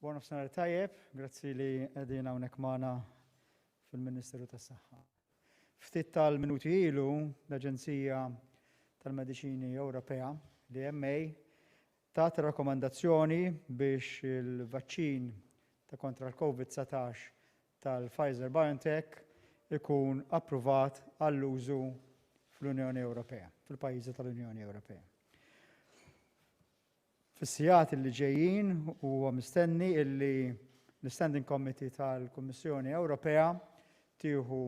Buon nofsinhar tajjeb, grazzi li qegħdin hawnhekk magħna fil-Ministeru tas-Saħħa. Ftit tal-minuti ilu l-Aġenzija tal-Mediċini Ewropea, l-EMA, tat rakkomandazzjoni biex il-vaċċin ta' kontra l-COVID-19 tal-Pfizer BioNTech ikun approvat għall-użu fl-Unjoni Ewropea, fil-pajjiżi tal-Unjoni Ewropea. Fis-sigħat li ġejjin huwa mistenni illi l-Standing Committee tal-Kummissjoni Ewropea tieħu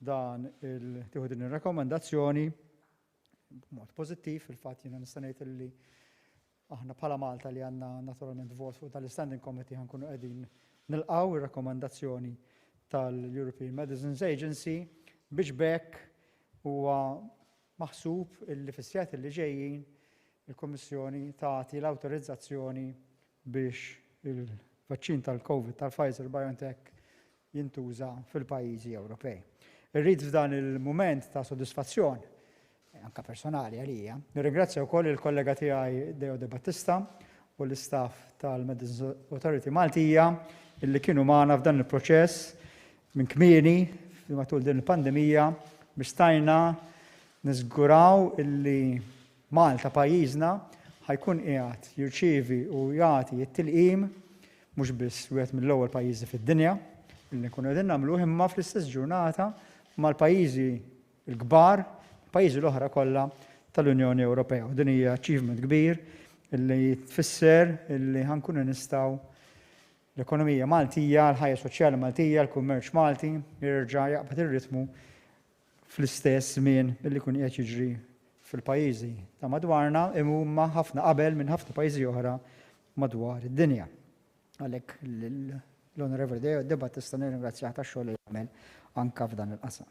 din ir-rakkomandazzjoni b'mod pożittiv. Fil-fatt jiena nista' ngħid illi aħna bħala Malta li għandna naturalment vot fuq tal-Standing Committee ħankunu qegħdin nilqgħu ir-rakkomandazzjoni tal-European Medicines Agency biex bekk huwa maħsub illi fis-sigħat li ġejjin il-Kommissjoni tagħti l-awtorizzazzjoni biex il-vaċċin tal-COVID tal-Pfizer BioNTech jintuża fil-pajjiżi Ewropej. Irrid f'dan il-mument ta' sodisfazzjon, anke personali għalija, nirringrazzja wkoll il-kollega tiegħi Deo De Battista u l-istaff tal-Medicines Authority Maltija illi kienu magħna f'dan il-proċess minn kmieni matul din il-pandemija biex stajna niżguraw illi Malta pajjiżna ħajkun qiegħed jirċievi u jagħti t-tilqim mhux biss wieħed mill-ewwel pajjiżi fid-dinja illi nkunu qegħdin nagħmluh imma fl-istess ġurnata mal-pajjiżi l-kbar, pajjiżi l-oħra kollha tal-Unjoni Ewropea. U din hija achievement kbir illi tfisser illi ħankunu nistgħu l-ekonomija Maltija, l-ħajja soċjali Maltija, l-kummerċ Malti jerġa' jaqbad ir-ritmu fl-istess żmien illi jkun qiegħed jiġri fil-pajjiżi ta' madwarna imma ħafna qabel minn ħafna pajjiżi oħra madwar id-dinja. Għalhekk l-Onorevoli De Battista nirringrazzjah tax-xogħol li jagħmel anke f'dan il-qasam.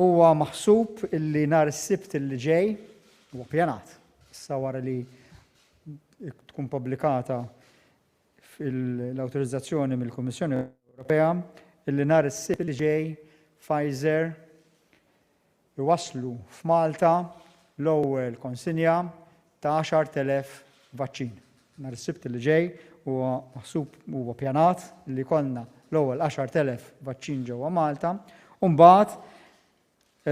Huwa maħsub illi nhar is-Sibt illi ġej huwa ppjanat issa wara li tkun pubblikata l-awtorizzazzjoni mill-Kummissjoni Ewropea illi nhar is-Sibt illi ġej Pfizer iwasslu f'Malta l-ewwel konsinja ta' 10,000 vaċċin. Nhar is-Sibt li ġej huwa maħsub huwa ppjanat li konna l-ewwel 10,000 vaċċin ġewwa Malta u mbagħad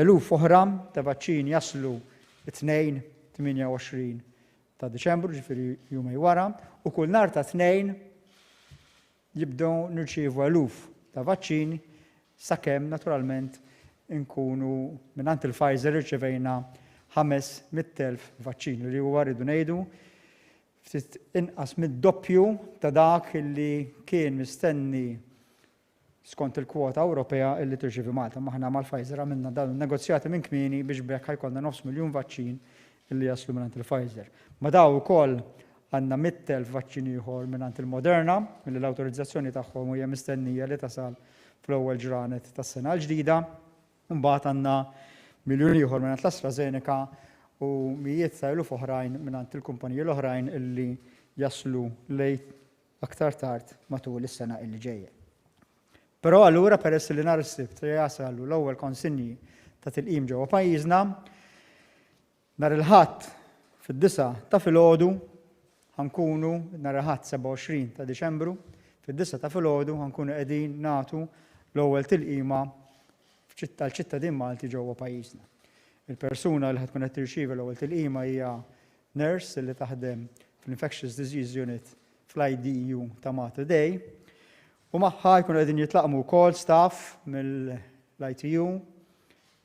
eluf oħra ta' vaċċin jaslu it-28 ta' Diċembru, ġifieri jumej wara, u kull nhar ta' tnejn jibdew nirċievu eluf ta' vaċċin sakemm naturalment inkunu mingħand il-Pfizer irċevejna 500,000 vaċċin li huwa rridu ngħidu ftit inqas mid-doppju ta' dak li kien mistenni skont il-kwota Ewropea illi tirċievi Malta. Aħna mal-Pfizer għamilna dawn in-negozjati minn kmieni biex bekk ħajkollna 500,000 vaċċin illi jaslu mingħand il-Pfizer. Ma daw ukoll għandna 100,000 vaċċin ieħor mingħand il-Moderna milli l-awtorizzazzjoni tagħhom hija mistennija li tasal fl-ewwel ġranet tas-sena l-ġdida. Mbagħad għandna miljun ieħor mingħand l-AstraZeneca u mijiet ta' eluf oħrajn mingħand il-kumpaniji l-oħrajn illi jaslu lejn aktar tard matul is-sena illi ġejja. Però allura peress li nhar is-Sibt jasalu l-ewwel konsinji ta' tilqim ġewwa pajjiżna, nhar il-Ħadd fid-9 ta' filgħodu ħankunu nhar il-Ħadd 27 ta' Diċembru, fid-9 ta' filgħodu ħankunu qegħdin nagħtu l-ewwel tilqima tal-ċittadin Malti ġewwa pajjiżna. Il-persuna li ħatkun qed tirċievi l-ewwel tilqima hija nurse li taħdem fl-Infectious Disease Unit fl-IDU ta' Mater Dei u magħha jkunu qegħdin jitlaqmu wkoll staff mill-ITU,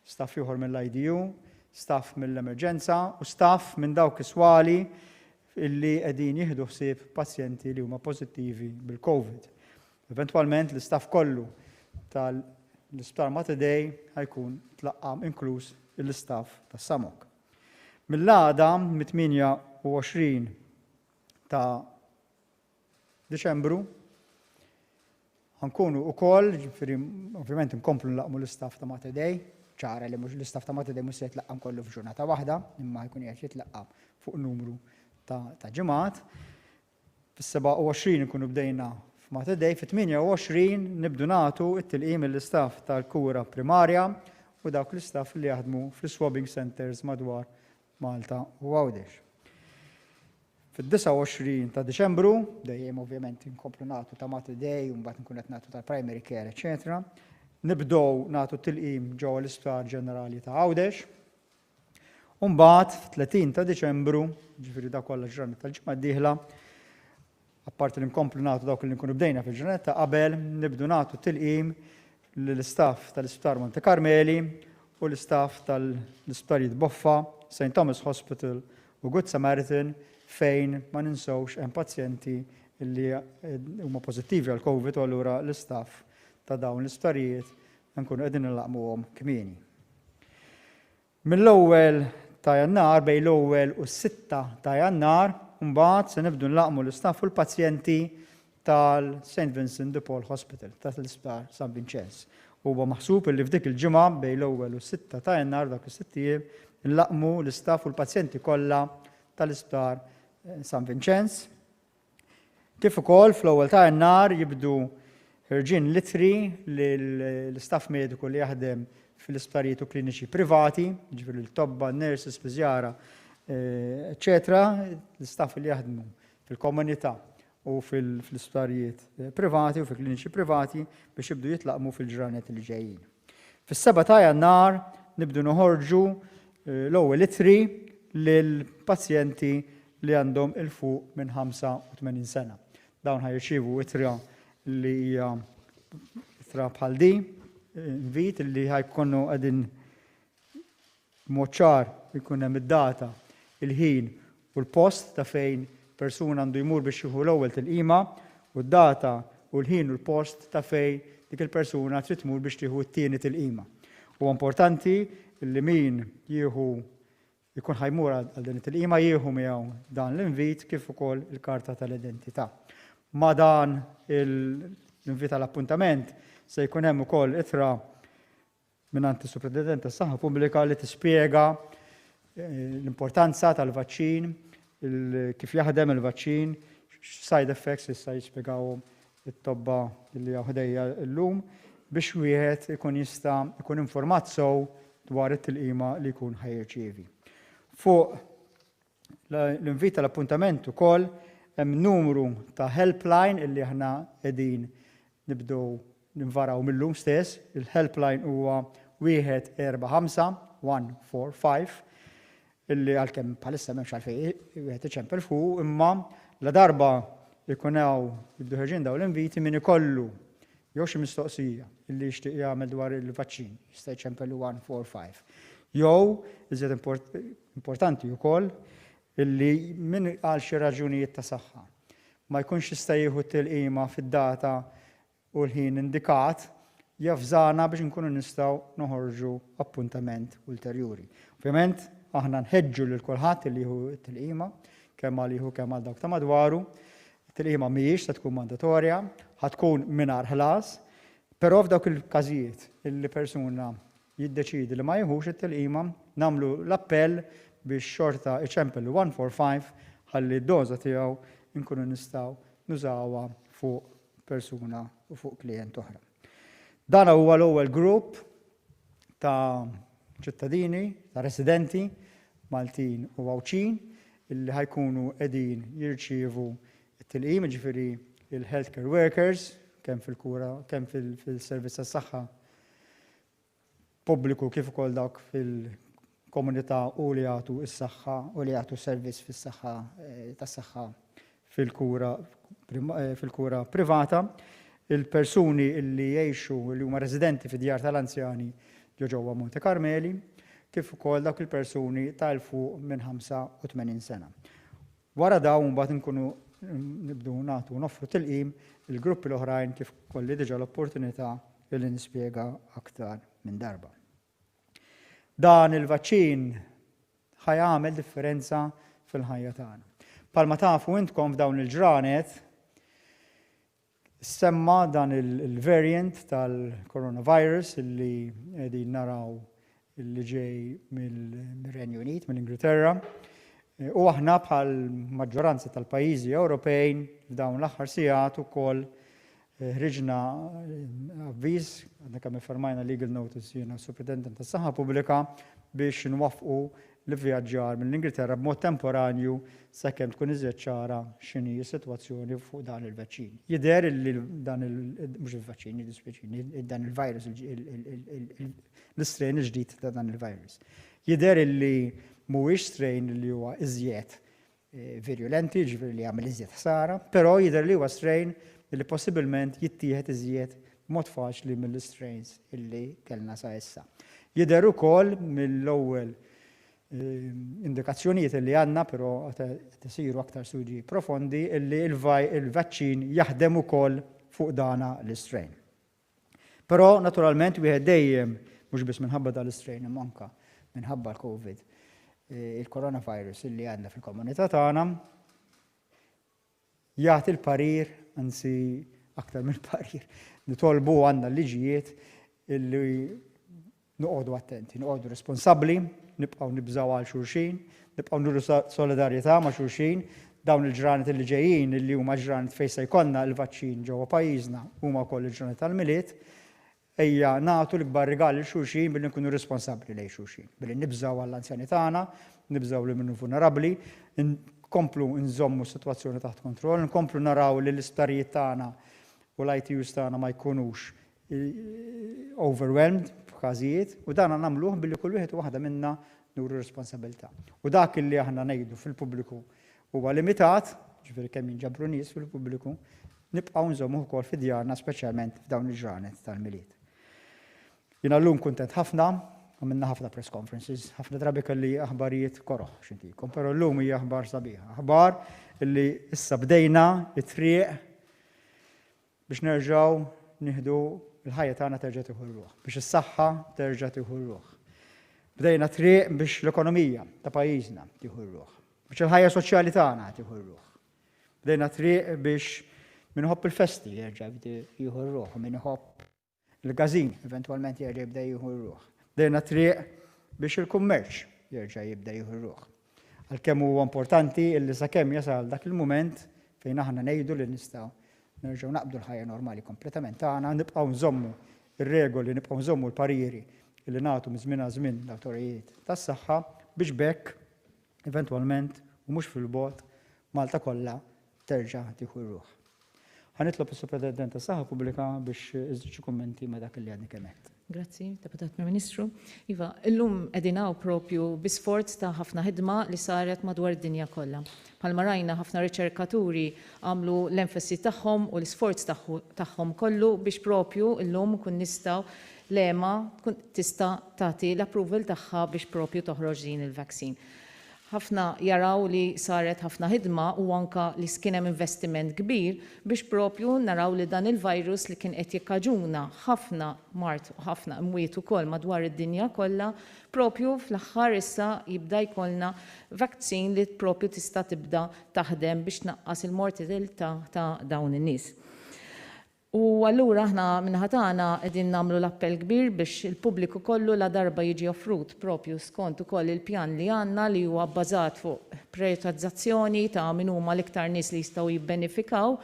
staff ieħor mill-IDU, staff mill-emerġenza u staff minn dawk iswali illi qegħdin jieħdu ħsieb pazjenti li huma pożittivi bil-COVID. Eventwalment l-istaff kollu tal-Isptar Mater Dei ħajkun tlaqqam inkluż l-istaff tas-Samok. Mill-għada mit-28 ta' Diċembru ħankunu wkoll, ġifieri ovvjament inkomplu nlaqmu l-istaff ta' Mater Dei, ċara li mhux l-istaff ta' Mater Dei mhux se jitlaqqam kollu f'ġurnata waħda, imma jkun qed jitlaqqam fuq numru ta' ġimgħat. Fis-27 nkunu bdejna f'Mater Dei, fit-28 nibdu nagħtu t-tilqim l-istaff tal-kura primarja u dawk l-istaff li jaħdmu fl-swabbing centers madwar Malta u Għawdex. Fid-29 ta' Diċembru, dejjem ovvjament inkomplu nagħtu ta' Mater Dei u mbagħad nkun qed nagħtu tal-primary care, eċetera. Nibdew nagħtu tilqim ġewwa l-Isptar Ġenerali ta' Għawdex. U mbagħad f'30 ta' Diċembru, ġifieri dak kollha ġranet tal-ġimgħa d-dieħla, apparti li nkomplu nagħtu dawk li nkunu bdejna fil-ġurnata qabel, nibdu nagħtu tilqim l-istaff tal-Isptar Monte Carmeli u l-istaff tal-Isptarijiet Boffa, St. Thomas Hospital u Good Samaritan fejn ma ninsewx hemm pazjenti li huma pożittivi għal COVID u allura l-istaff ta' dawn l-isptarijiet nkunu qegħdin nlaqmuhom kmieni. Mill-ewwel ta' Jannar bejn l-ewwel u s-6 ta' Jannar mbagħad se nibdu nlaqmu l-istaff u l-pazjenti tal-St. Vincent de Paul Hospital tal-Isptar San Vincenz. Huwa maħsub li f'dik il-ġimgħa bejn l-ewwel u s-6 ta' Jannar dak is-sittijiem nlaqmu l-istaff u l-pazjenti kollha tal-Isptar San Vincenz. Kif ukoll fl-ewwel ta' Jannar jibdu ħirġien litri l-istaff mediku li jaħdem fil-isptarijiet u kliniċi privati, ġifieri l-tobba, nurses, fiżjara, eċetera, l-istaff li jaħdmu fil-komunità u fil-isptarijiet privati u fil-kliniċi privati biex jibdu jitlaqmu fil-ġranet li ġejjin. Fis-7 ta' Jannar nibdu noħorġu l-ewwel litri lill-pazjenti li għandhom il-fuq minn 85 sena. Dawn ħajrċievu itra li hija itra bħal di, invit li ħajkunu qegħdin mod ċar jkun hemm id-data, il-ħin u l-post ta' fejn persuna għandu jmur biex jieħu l-ewwel tilqima u d-data u l-ħin u l-post ta' fejn dik il-persuna trid tmur biex tieħu t-tieni tilqima. Huwa importanti li min jieħu jkun ħajmur għal din it-tilqima jieħu miegħu dan l-invit kif ukoll il-karta tal-identità. Ma dan l-invit tal-appuntament se jkun hemm ukoll ittra mingħand is-Superintendent tas-Saħħa Pubblika li tispjega l-importanza tal-vaċċin, kif jaħdem il-vaċċin, side effects issa jispjegawhom it-tobba li ħdejja llum biex wieħed ikun jista' jkun informat sew dwar it-tilqima li jkun ħajrċievi. Fuq l-invit tal-appuntament ukoll hemm numru ta' helpline illi aħna qegħdin nibdew ninvaraw mill-lum stess. Il-helpline huwa 145-145 illi għalkemm bħalissa m'hemmx għalfejn wieħed iċempel fuq, imma la darba jkun hawn jibdu ħerġin dawn l-inviti min ikollu jew xi mistoqsija illi jixtieq jagħmel dwar il-vaċċin jista' jċempel 145. Jew iżjed importanti wkoll illi min għal xi raġunijiet ta' saħħa ma jkunx jista' jieħu tilqima fid-data u l-ħin indikat jafżana biex nkunu nistgħu noħorġu appuntament ulterjuri. Ovvjament aħna nħeġġu lil kulħadd li jieħu t-tilqima kemm għal jieħu kemm għal dawk ta' madwaru. It-tilqima mhijiex se tkun mandatorja, ħatkun mingħajr ħlas, però f'dawk il-każijiet illi persuna jiddeċidi li ma jieħux it-tilqima nagħmlu l-appell biex xorta iċempel 145 ħalli d-doża tiegħu nkunu nistgħu nużawha fuq persuna u fuq klijent oħra. Dan huwa l-ewwel grupp ta' ċittadini, ta' residenti Maltin u Għawċin illi ħajkunu qegħdin jirċievu t-tilqim, ġifieri il-healthcare workers kemm fil-kura, kemm fil-servizz tas-saħħa pubbliku kif ukoll dawk fil-komunità u li jagħtu s-saħħa u li jagħtu servizz fis-saħħa tas-saħħa fil-kura privata, il-persuni li jgħixu li huma residenti fid-djar tal-anzjani ġewwa Monte Carmeli, kif ukoll dawk il-persuni ta' fuq minn 85 sena. Wara dawn mbagħad inkunu nibdu nagħtu noffru tilqim il-gruppi l-oħrajn kif kolli diġà l-opportunità li nispjega aktar minn darba. Dan il-vaċċin ħajamel differenza fil-ħajja tagħna. Palma tafu intkom f'dawn il-ġranet semma dan il-variant tal-coronavirus illi qegħdin naraw illi ġej mill-Renju Unit, mill-Ingilterra. U aħna bħal maġġoranza tal-pajjiżi Ewropejn f'dawn l-aħħar sigħat ukoll ħriġna avviż, għandna kemm iffermajna legal notice jiena Superintendent tas-Saħħa Pubblika biex nwaffqu l-ivvjaġġar mill-Ingilterra b'mod temporanju sakemm tkun iżjed ċara x'inhi s-sitwazzjoni fuq dan il-vaċċin. Jidher li dan mhux il-vaċċin, dan il-virus, l-istrain il-ġdid ta' dan il-virus. Jidher li mhuwiex strain li huwa iżjed virulenti, ġifieri li jagħmel iżjed ħsara, però jidher li huwa strain li possibilment jittieħed iżjed b'mod faċli mill-strains illi kellna sa issa. Jidher ukoll mill-ewwel indikazzjonijiet li għandna, però tisiru aktar studji profondi illi il-vaċċin jaħdem ukoll fuq dana l-strain. Però naturalment wieħed dejjem mhux biss minħabba dal-strain imma anke minħabba l-COVID, il-coronavirus illi għandna fil-komunità tagħna jagħti l-parir, anzi aktar mill-parir, nitolbu għandna liġijiet illi noqogħdu attenti, noqogħdu responsabbli, nibqgħu nibżgħu għal xulxin, nibqgħu nuru solidarjetà ma' xulxin, dawn il-ġranet li ġejjin illi huma ġranet fejn se jkollna l-vaċċin ġewwa pajjiżna huma wkoll il-ġranet tal-miliet, ejja nagħtu l-ikbar rigali l-xulxin billi nkunu responsabbli lejn xulxin, billi nibżgħu għall-anzjani tagħna, nibżgħu li minnu vulnerabbli, nkomplu nżommu s-sitwazzjoni taħt kontroll, nkomplu naraw li l-isptarijiet tagħna u l-ITUs tagħna ma jkunux overwhelmed f'każijiet u dan nagħmluh billi kull wieħed u waħda minna nuru responsabilità. U dak illi aħna ngħidu fil-pubbliku huwa limitat, ġifieri kemm jinġabru nies fil-pubbliku, nibqgħu nżommu wkoll fid-djarna speċjalment f'dawn il-ġranet tal-miliet. Jiena llum kuntent ħafna, għamilna ħafna press conferences, ħafna drabi kelli aħbarijiet koroħ xintikom, però llum hija aħbar sabiħa. Aħbar illi issa bdejna it-triq biex nerġgħu nieħdu il-ħajja tagħna terġa' tieħu r-ruħ, biex is-saħħa terġa' tieħu r-ruħ. Bdejna triq biex l-ekonomija ta' pajjiżna tieħu r-ruħ, biex il-ħajja soċjali tagħna tieħu r-ruħ. Bdejna triq biex min iħobb il-festi jerġa' jieħu r-ruħ, min iħobb il-gażin eventwalment jerġa' jibda jieħu r-ruħ. Bdejna triq biex il-kummerċ jerġa' jibda jieħu r-ruħ. Għalkemm huwa importanti illi sakemm jasal dak il-mument fejn aħna ngħidu li nistgħu nerġgħu naqbdu l-ħajja normali kompletament tagħna, nibqgħu nżommu ir-regoli, nibqgħu nżommu l-pariri li nagħtu minn żmien għal żmien l-awtoritajiet tas-saħħa biex bekk eventwalment u mhux fil-bogħod Malta kollha terġa' tieħu r-ruħ. Ħanitlob is-Superintendent tas-Saħħa Pubblika biex iżid xi kummenti ma' dak li għadni kemm qed. Grazzi, Deputat Ministru. Iva, illum qegħdin hawn propju bi sforz ta' ħafna ħidma li saret madwar id-dinja kollha. Bħalma rajna ħafna riċerkaturi għamlu l-enfasi tagħhom u l-isforz tagħhom kollu biex propju illum kun nistgħu l-EMA tista' tagħti l-approval tagħha biex propju toħroġ din il-vaccine. Ħafna jaraw li saret ħafna ħidma u anka li kien hemm investiment kbir biex propju naraw li dan il-virus li kien qed jikkaġuna ħafna mart u ħafna imwiet ukoll madwar id-dinja kollha propju fl-aħħar issa jibda jkollna vaccine li propju tista' tibda taħdem biex tnaqqas il-mortalità ta' dawn in-nies. U allura aħna minnaħa tagħna qegħdin nagħmlu l-appell kbir biex il-pubbliku kollu la darba jiġi offrut propju skont ukoll il-pjan li għandna li huwa bbażat fuq prioritizzazzjoni ta' min huma l-iktar nies li jistgħu jibbenefikaw,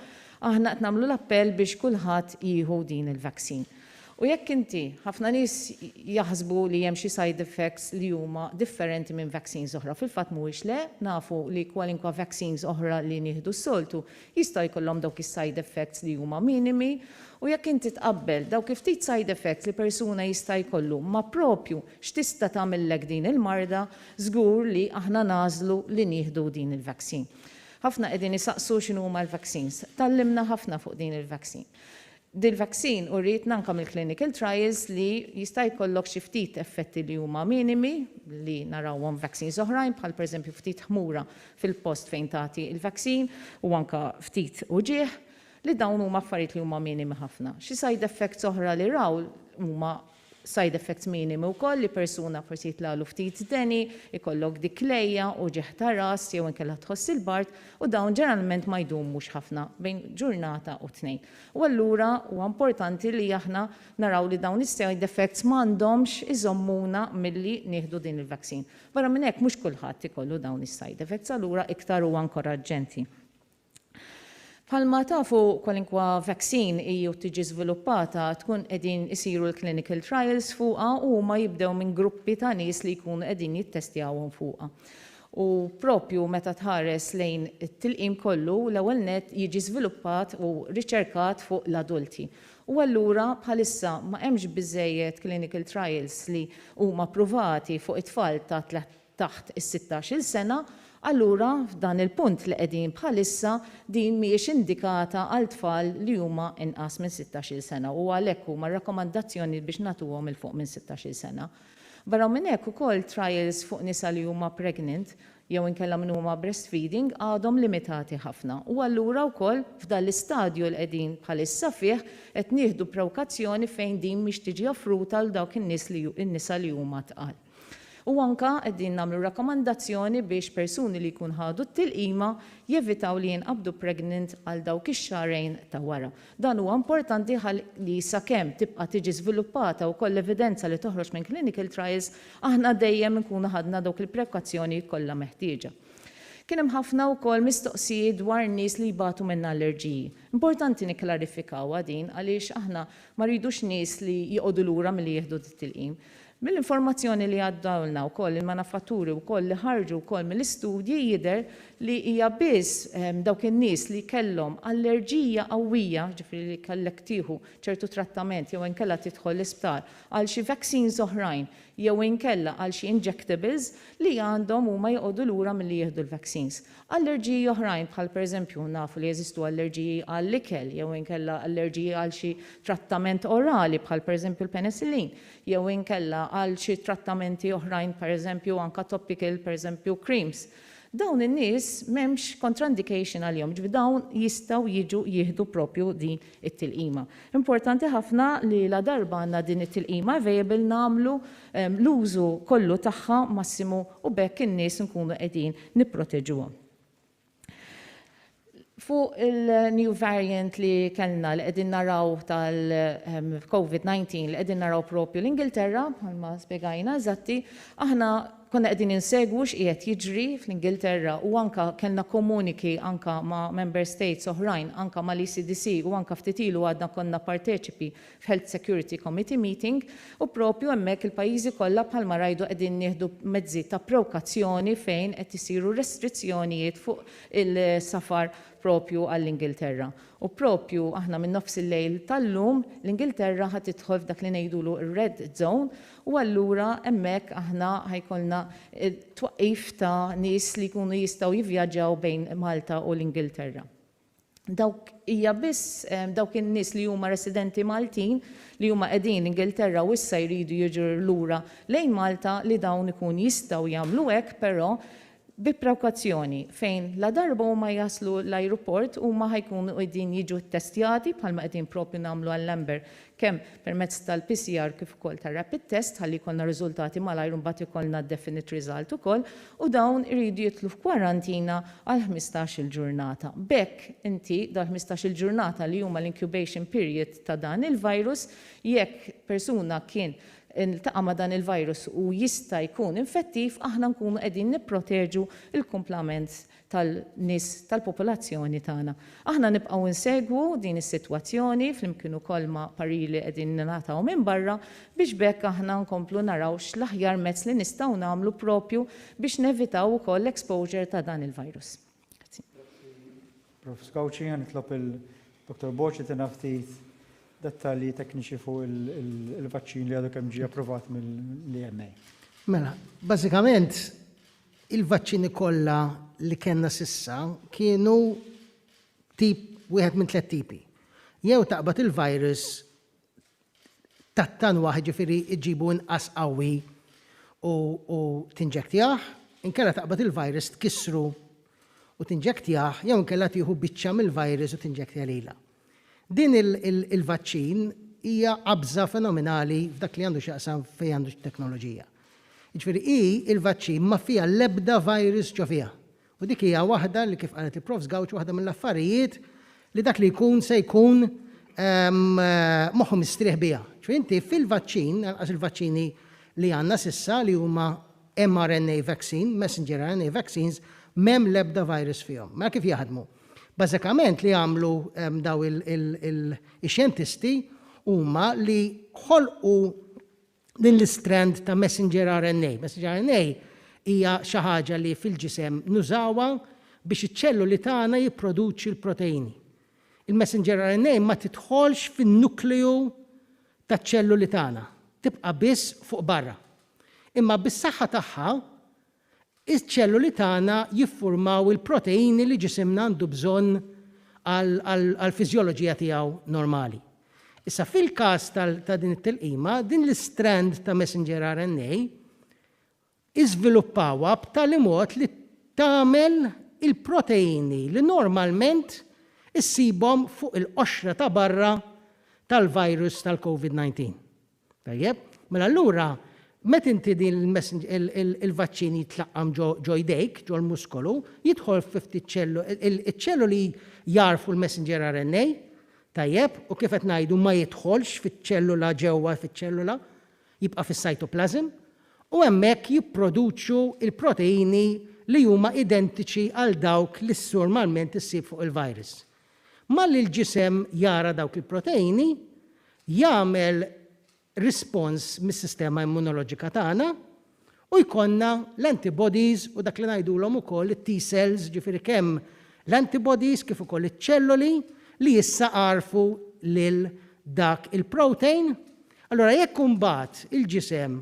aħna qed nagħmlu l-appell biex kulħadd jieħu din il-vaccine. U jekk inti, ħafna nies jaħsbu li hemm xi side effects li huma differenti minn vaccines oħra. Fil-fatt mhuwiex le, nafu li kwalinkwa vaccines oħra li nieħdu s-soltu jista' jkollhom dawk is-side effects li huma minimi. U jekk inti tqabbel dawk ftit side effects li persuna jista' jkollu ma propju x'tista' tagħmellek din il-marda, żgur li aħna nażlu li nieħdu din il-vaccine. Ħafna qegħdin isaqsu x'inhu huma l-vaccines. Tallimna ħafna fuq din il-vaccine. Dil-vaccine u rritna anke mill-clinical trials li jista' jkollok xi ftit effetti li huma minimi li narawhom vaccines oħrajn bħal pereżempju ftit ħmura fil-post fejn tagħti il-vaccine u anke ftit uġieħ li dawn huma affarijiet li huma minimi ħafna. Xi side effects oħra li raw huma side effects minimi wkoll li persuna forsi jitlalu ftit deni, ikollok diklejja u ġeħ ta' ras jew inkella tħoss il-bart u dawn ġeneralment ma jdumux ħafna bejn ġurnata u tnejn. U allura huwa importanti li aħna naraw li dawn is-side effects m'għandhomx iżommuna milli nieħdu din il-vaccine. Barra minn hekk mhux kulħadd ikollu dawn is-side effects, allura iktar huwa inkoraġġenti. Bħalma tafu kwalinkwa vaccine hija tiġi żviluppata tkun qegħdin isiru l-clinical trials fuqha u ma jibdew minn gruppi ta' nies li jkunu qegħdin jittestjawhom fuqha. U propju meta tħares lejn it-tilqim kollu l-ewwel net jiġi żviluppat u riċerkat fuq l-adulti. U allura bħalissa ma hemmx biżejjed clinical trials li huma approvati fuq it-tfal ta' taħt is-16 sena. Allura, f'dan il-punt li qegħdin bħalissa din mhijiex indikata għal tfal li huma inqas minn 16 sena u għalhekk huma rakkomandazzjoni biex nagħtuhom il fuq minn 16 sena. Barra minn hekk ukoll trials fuq nisa li huma pregnant jew inkella min huma breastfeeding għadhom limitati ħafna. U allura wkoll f'dan l-istadju li qegħdin bħalissa fih qed nieħdu prekawzjoni fejn din mhix tiġi offruta l dawk in-nisa li huma tqal. U anka qegħdin nagħmlu rakkomandazzjoni biex persuni li jkun ħadu t-tilqima jevitaw li jinqabdu pregnant għal dawk ix-xahrejn ta' wara. Dan huwa importanti li sakemm tibqa' tiġi żviluppata wkoll evidenza li toħroġ minn clinical trials aħna dejjem nkunu ħadna dawk il-prekawzjoni kollha meħtieġa. Kien hemm ħafna wkoll mistoqsijiet dwar nies li jbatu minn allerġiji. Importanti nikklarifikaw din għaliex aħna ma rridux nies li joqogħdu lura milli jieħdu t-tilqim. Mill-informazzjoni li għaddawlna wkoll il-manifatturi wkoll li ħarġu wkoll mill-istudji jidher li hija biss dawk in-nies li kellhom allerġija qawwija, ġifieri li kellek tieħu ċertu trattament jew inkella tidħol l-isptar għal xi vaccines oħrajn jew inkella għal xi injectables li għandhom huma joqogħdu lura milli jieħdu l-vaccines. Allerġiji oħrajn bħal pereżempju nafu li jeżistu allerġiji għall-ikel jew inkella allerġiji għal xi trattament orali bħal pereżempju l-penicillin jew inkella għal xi trattamenti oħrajn pereżempju anke topical pereżempju creams. Dawn in-nies m'hemmx contraindication għalihom, ġifieri dawn jistgħu jiġu jieħdu propju din it-tilqima. Importanti ħafna li la darba għandna din it-tilqima available nagħmlu l-użu kollu tagħha massimu u bekk in-nies nkunu qegħdin nipproteġuhom. Fuq il-new variant li kellna li qegħdin naraw tal-COVID-19 li qegħdin naraw propju l-Ingilterra, bħalma spjegajna eżatti, aħna konna qegħdin insegwu x'qiegħed jiġri fl-Ingilterra u anka kellna komuniki anka ma' member states oħrajn, anka mal ECDC u anka ftit ilu għadna konna parteċipi f'Health Security Committee meeting u propju hemmhekk il-pajjiżi kollha bħalma rajdu qegħdin nieħdu mezzi ta' prekawzjoni fejn qed isiru restrizzjonijiet fuq il-safar propju għall-Ingilterra. U propju aħna minn nofs il-lejl tal-lum l-Ingilterra ħad tidħol f'dak li ngħidulu red zone u allura hemmhekk aħna ħajkolna twaqqif ta' nies li jkunu jistgħu jivvjaġġaw bejn Malta u l-Ingilterra. Dawk hija biss dawk in-nies li huma residenti Maltin li huma qegħdin Ingilterra u issa jridu jiġu lura lejn Malta li dawn ikun jistgħu jagħmlu hekk però bi prekawzjoni fejn la darba huma jaslu l-ajruport huma ħajkunu qegħdin jiġu ttestjati bħalma qegħdin propju nagħmlu għall-lember kemm permezz tal-PCR kif ukoll tar-rapid test ħalli jkollna riżultati malajr mbagħad ikollna definite result ukoll u dawn iridu jitlu f'kwarantina għal 15-il ġurnata. Bekk inti dal 15-il ġurnata li huma l-incubation period ta' dan il-virus jekk persuna kien iltaqa' ma' dan il-virus u jista' jkun infettiv, aħna nkunu qegħdin nipproteġu il-kumplament tal-nies tal-popolazzjoni tagħna. Aħna nibqgħu insegwu din is-sitwazzjoni flimkien ukoll ma' parili qegħdin nagħtaw minn barra biex bekk aħna nkomplu naraw x'l-aħjar mezz li nistgħu nagħmlu propju biex nevitaw ukoll l-exposure ta' dan il-virus. Prof. Skawċi, nitlob il-Dr. Boċi tina ftit dettalji tekniċi fuq il-vaċċin li għadu kemm ġie approvat mill-EMA. Mela, bażikament il-vaċċini kollha li kellna sissa kienu wieħed minn 3 tipi. Jew taqbad il-virus tattan waħed ġifieri iġibu inqas qawwi u tinġektjah, inkella taqbad il-virus tkissru u tinġektjah, jew inkella tieħu biċċa mill-virus u tinġektja lilha. Din il-vaċċin hija qabża fenomenali f'dak li għandu x'jaqsam fejn għandu teknoloġija. Ġifieri il-vaċċin ma fiha l-ebda virus ġo fiha. U dik hija waħda li kif qalet il-Prof Gawċ waħda mill-affarijiet li dak li jkun se jkun moħħu mistrieħ biha. Ġifieri inti fil-vaċċin, għalqas il-vaċċini li għandna sissa li huma mRNA vaccine, messenger RNA vaccines, m'hemm l-ebda virus fihom. Ma kif jaħdmu? Bażikament li għamlu daw il-xjentisti huma li ħolqu din l-istrand ta' messenger RNA. Messenger RNA hija xi ħaġa li fil-ġisem nużawha biex iċ-ċelluli tagħna jipproduċi l-proteini. Il-messenger RNA ma tidħolx fin-nukleu taċ-ċelluli tagħna, tibqa' biss fuq barra. Imma bis-saħħa tagħha iċ-ċelluli tagħna jiffurmaw il-proteini li ġisimna għandu bżonn għall-fiżjoloġija tiegħu normali. Issa fil-każ ta' din it-telqima, din l-strand ta' messenger RNA iżviluppawha b'tali mod li tagħmel il-proteini li normalment issibhom fuq il-qoxra ta' barra tal-virus tal-COVID-19. Tajjeb, mela allura meta inti din il-vaċċin jitlaqqam ġo jdejk, ġo l-muskolu, jidħol ftit iċ-ċelluli jarfu l-messenger RNA, tajjeb, u kif qed ngħidu ma jidħolx fiċ-ċellula ġewwa fiċ-ċellula, jibqa' fis-cytoplasm, u hemmhekk jipproduċu il-proteini li huma identiċi għal dawk li normalment issib fuq il-virus. Malli l-ġisem jara dawk il-proteini, jagħmel response mis-sistema immunoloġika tagħna u jkollna l-antibodies u dak li ngħidulhom ukoll it-T-cells, ġifieri kemm l-antibodies kif ukoll iċ-ċelluli li issa għarfu lil dak il-protein. Allora jekk imbagħad il-ġisem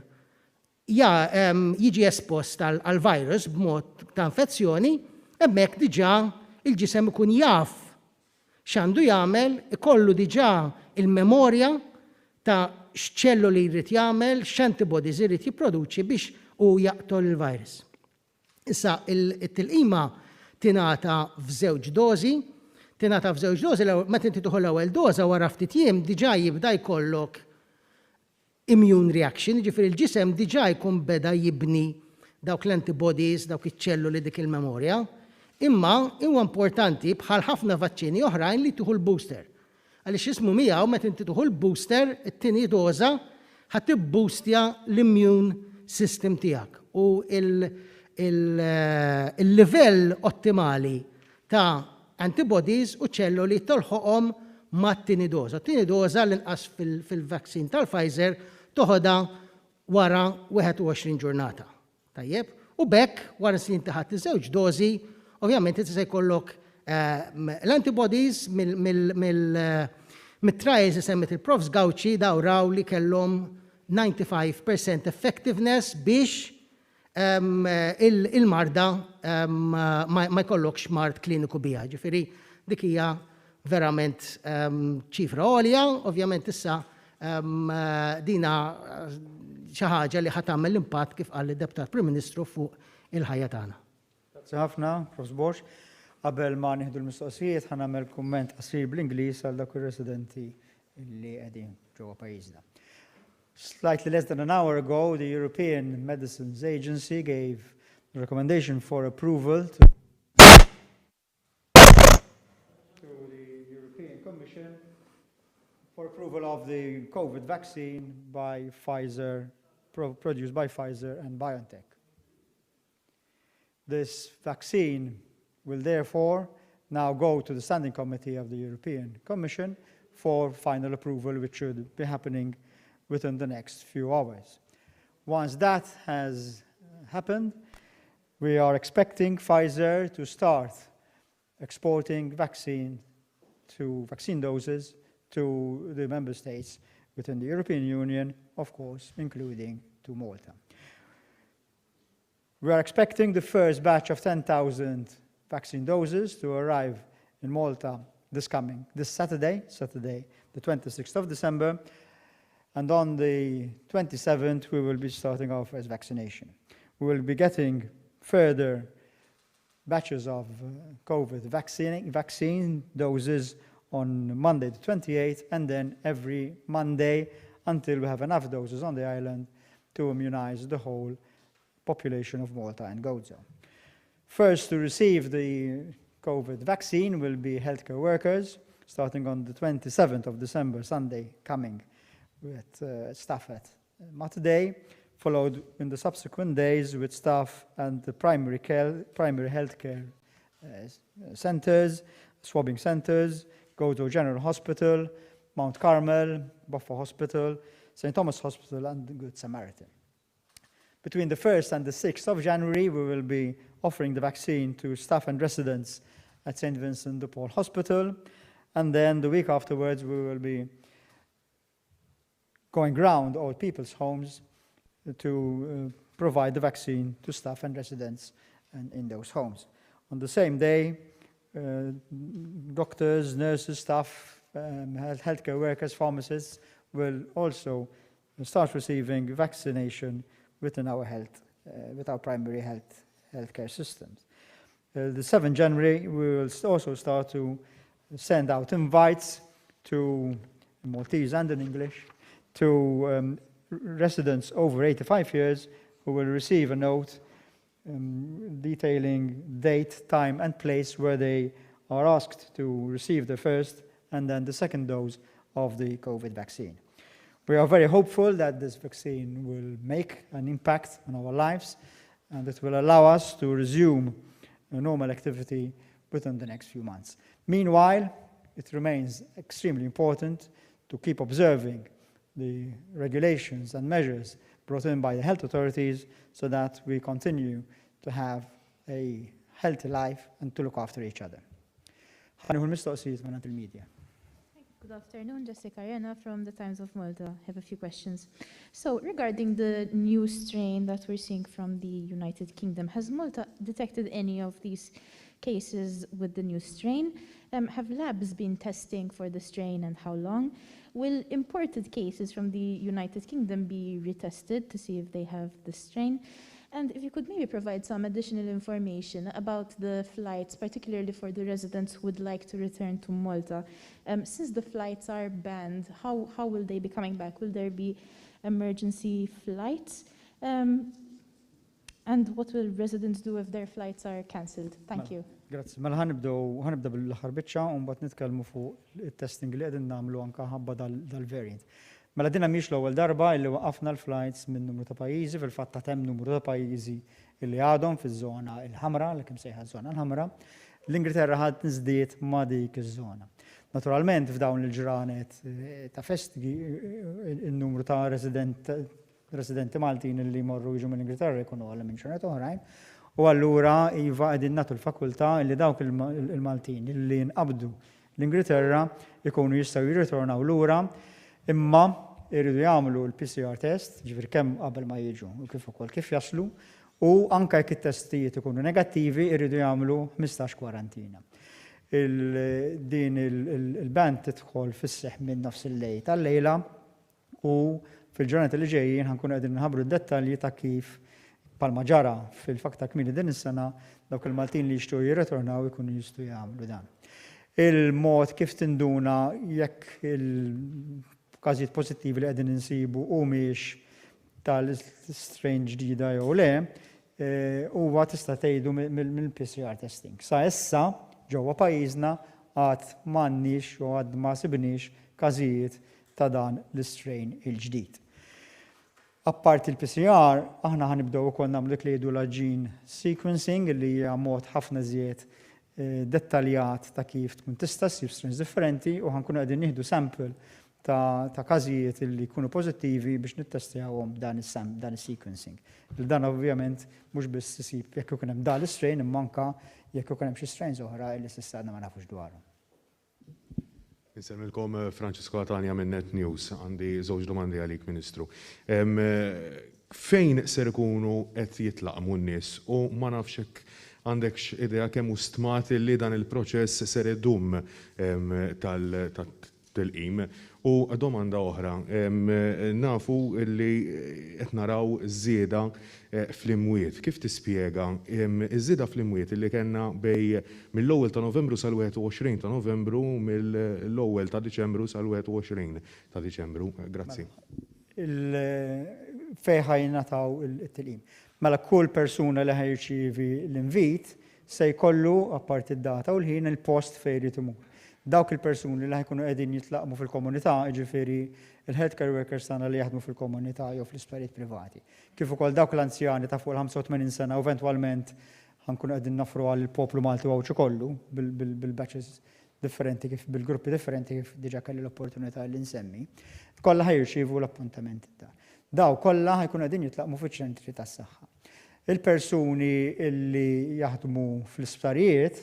jiġi espost għal-virus b'mod ta' infezzjoni, hemmhekk diġà il-ġisem ikun jaf x'għandu jagħmel, ikollu diġà il-memorja ta' x'ċelluli jrid jagħmel, x'antibodies irid jipproduċi biex u jaqtol il-virus. Issa it-tilqima tingħata f'żewġ dożi, meta inti tieħu l-ewwel doża wara ftit jiem diġà jibda jkollok immune reaction, ġifieri il-ġisem diġà jkun beda jibni dawk l-antibodies, dawk iċ-ċelluli dik il-memorja, imma huwa importanti bħal ħafna vaċċini oħrajn li tieħu l-booster. Għaliex ismu miegħu meta inti tieħu l-booster, it-tieni doża ħadd tibboostja l-immune system tiegħek. U il-livell ottimali ta' antibodies u ċelluli tolħoqhom mat-tieni doża. Tieni doża l-inqas fil-vaccine tal-Pfizer toħodha wara 21 ġurnata. Tajjeb? U bekk wara si inti ħadd iż-żewġ dożi, ovvjament inti se jkollok l-antibodies mit-trials semmet il-Profs Gawċi daw raw li kellhom 95% effectiveness biex il-marda ma jkollokx mard kliniku biha. Ġifieri dik hija verament ċifra għolja, ovvjament issa dina xi ħaġa li ħadd tagħmel impatt kif qal id-Deputat Prim Ministru fuq il-ħajja tagħna. Grazzi ħafna, Prof. Bosch. Qabel ma nieħdu l-mistoqsijiet ħa nagħmel kumment qasir bl-Ingliż għal dak ir-residenti li qegħdin ġewwa pajjiżna. Slightly less than an hour ago, the European Medicines Agency gave the recommendation for approval to the European Commission for approval of the COVID vaccine by Pfizer, produced by Pfizer and BioNTech. This vaccine will therefore now go to the Standing Committee of the European Commission for final approval, which should be happening within the next few hours. Once that has happened, we are expecting Pfizer to start exporting vaccine doses to the member states within the European Union, of course, including to Malta. We are expecting the first batch of 10,000 vaccine doses to arrive in Malta this Saturday, the 26th of December, and on the 27th, we will be starting our first vaccination. We will be getting further batches of COVID vaccine doses on Monday the 28th, and then every Monday until we have enough doses on the island to immunize the whole population of Malta and Gozo. First to receive the COVID vaccine will be healthcare workers, starting on the 27th of December, Sunday coming, with staff at Matday, followed in the subsequent days with staff and the primary healthcare centers, swabbing centers, Gozo General Hospital, Mount Carmel, Buffer Hospital, St. Thomas Hospital, and the Good Samaritan. Between the 1st and the 6th of January, we will be offering the vaccine to staff and residents at St. Vincent de Paul Hospital, and then the week afterwards, we will be going round all people's homes to provide the vaccine to staff and residents in those homes. On the same day, doctors, nurses, staff, healthcare workers, pharmacists will also start receiving vaccination within our with our primary healthcare systems. The 7th January, we will also start to send out invites to Maltese and in English to residents over 85 years who will receive a note detailing date, time, and place where they are asked to receive the first and then the second dose of the COVID vaccine. We are very hopeful that this vaccine will make an impact on our lives and it will allow us to resume a normal activity within the next few months. Meanwhile, it remains extremely important to keep observing the regulations and measures brought in by the health authorities so that we continue to have a healthy life and to look after each other. Good afternoon, Jessica Arena from the Times of Malta. I have a few questions. So, regarding the new strain that we're seeing from the United Kingdom, has Malta detected any of these cases with the new strain? Have labs been testing for the strain and how long? Will imported cases from the United Kingdom be retested to see if they have the strain? And if you could maybe provide some additional information about the flights, particularly for the residents who would like to return to Malta. Since the flights are banned, how will they be coming back? Will there be emergency flights? And what will residents do if their flights are cancelled? Thank you. Grazie. Mela ħanibda bil-aħħar biċċa u mbagħad nitkellmu fuq it-testing li qegħdin nagħmlu anke ħabba dal-variant. Mela dinha mhix l-ewwel darba li waqafna l-flights minn numru ta' pajjiżi, fil-fatt hemm numru ta' pajjiżi li għadhom fiż-żona l-ħamra, li kemm sejħa żona l-ħamra. L-Ingilterra ħadd niżdied ma' dik iż-żona. Naturalment f'dawn il-ġranet ta' festigi in-numru ta' residenti Maltin li morru jiġu mill-Ingilterra jkunu għal minn xornet oħrajn. U allura iva qegħdin nagħtu l-fakultà li dawk il-Maltin li nqabdu l-Ingilterra jkunu jistgħu jirritornaw lura imma jridu jagħmlu l-PCR test, ġifier kemm qabel ma jiġu u kif ukoll kif jaslu, u anke jekk it-testijiet ikunu negattivi jridu jagħmlu 15 kwarantina. Din il-ban tidħol fis-seħħ minn nofs il-lejl tal-lejla u fil-ġurnati li ġejjin ħankunu qegħdin nħabbru d-dettalji ta' kif palma ġara fil-fakta kmieni din is-sena dawk il-Maltin li jixtiequ jirritornaw ikunu jistgħu jagħmlu dan. Il-mod kif tinduna jekk il-każijiet pożittivi li qegħdin insibu u mhix tal-strain ġdida jew le, huwa tista' tgħidu mill-PCR testing. Sa issa ġewwa pajjiżna għad m'għandniex u għad ma sibniex każijiet ta' dan l-strain il-ġdid. Apparti il-PCR, aħna ħanibdew ukoll nagħmlu dik li jgħidu gene sequencing li hija mod ħafna żied dettaljat ta' kif tkun tista' ssib strains differenti u ħankunu qegħdin nieħdu sample ta' każijiet li jkunu pożittivi biex nittestjawhom dan is-sequencing. Dan ovvjament mhux biss isib jekk ikun hemm dan l-strain imma anke jekk ikun hemm xi strains oħra li s'issa ma nafux dwarhom. Insemmilkom Francisco Atania minn Net News, għandi żewġ domandi għalik, Ministru. Fejn ser ikunu qed jitlaqmu n-nies u ma nafx hekk għandekx idea kemm hu stmat li dan il-proċess ser idum tal-tilqim. U domanda oħra, nafu li qed naraw żieda fl-imwiet. Kif tispjega iż-żieda fl-imwiet li kellna bej mill-ewwel ta' Novembru sal-21 ta' Novembru mill-ewwel ta' Diċembru sal-21 ta' Diċembru? Grazzi. Fejn ħajnataw it-tilqim. Mela kull persuna li ħajrċievi l-invit se jkollu apparti d-data u l-ħin il-post fejn irid imur. Dawk il-persuni li ħajkunu qegħdin jitlaqmu fil-komunità, jiġifieri il-healthcare workers tagħna li jaħdmu fil-komunità jew fl-isptarijiet privati. Kif ukoll dawk l-anzjani ta' fuq il-85 sena u eventwalment ħankunu qegħdin nafru għal il-poplu Malti wawċ kollu bil-batches differenti kif bil-gruppi differenti kif diġà kelli l-opportunità li nsemmi. Kollha ħajrċievu l-appuntamenti ta' daw kollha ħajkunu qegħdin jitlaqmu fiċ-ċentri tas-saħħa. Il-persuni li jaħdmu fl-isptarijiet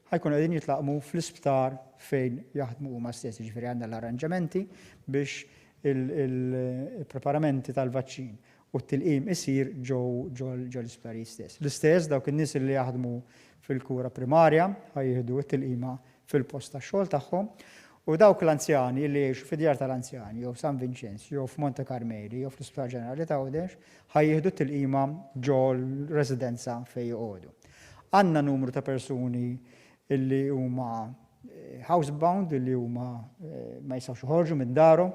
ħajkunu qegħdin jitlaqmu fl-isptar fejn jaħdmu huma stess, jiġifieri għandna l-arranġamenti biex il-preparamenti tal-vaċċin u t-tilqim isir ġew l-isptarijiet stess. L-istess dawk in-nies li jaħdmu fil-kura primarja ħajjieħdu t-tilqima fil-post tax-xogħol tagħhom u dawk l-anzjani li jgħixu fid-djar tal-anzjani jew San Vincenzi jew f'Monte Carmeli jew fl-Isptar Ġenerali ta' Għawdex ħajjieħdu t-tilqima ġew l-residenza fejn joqogħdu. Għandna numru ta' persuni illi huma housebound, illi huma ma jistgħux joħorġu minn darhom,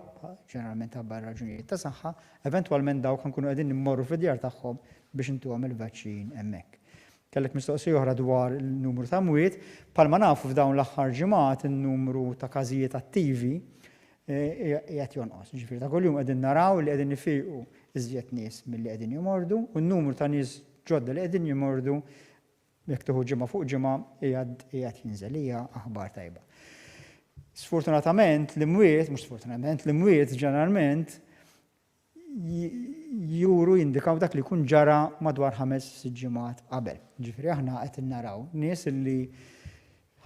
ġeneralment ħabba raġunijiet ta' saħħa, eventwalment dawk ħankunu qegħdin immorru fid-djar tagħhom biex intuhom il-vaċċin hemmhekk. Kellek mistoqsija oħra dwar il-numru ta' mwiet, bħalma nafu f'dawn l-aħħar ġimgħat in-numru ta' każijiet attivi qiegħed jonqos. Ġifieri ta' kuljum qegħdin naraw li qegħdin ifiqu iżjed nies milli qegħdin jimordu u n-numru ta' nies ġodda li qegħdin jimordu jekk tieħu ġimgħa fuq ġimgħa qiegħed jinżel hija aħbar tajba. Sfortunatament l-imwiet, mhux sfortunatament, l-imwiet ġeneralment juru jindikaw dak li jkun ġara madwar 5 ġimgħat qabel. Ġifieri aħna qed naraw nies illi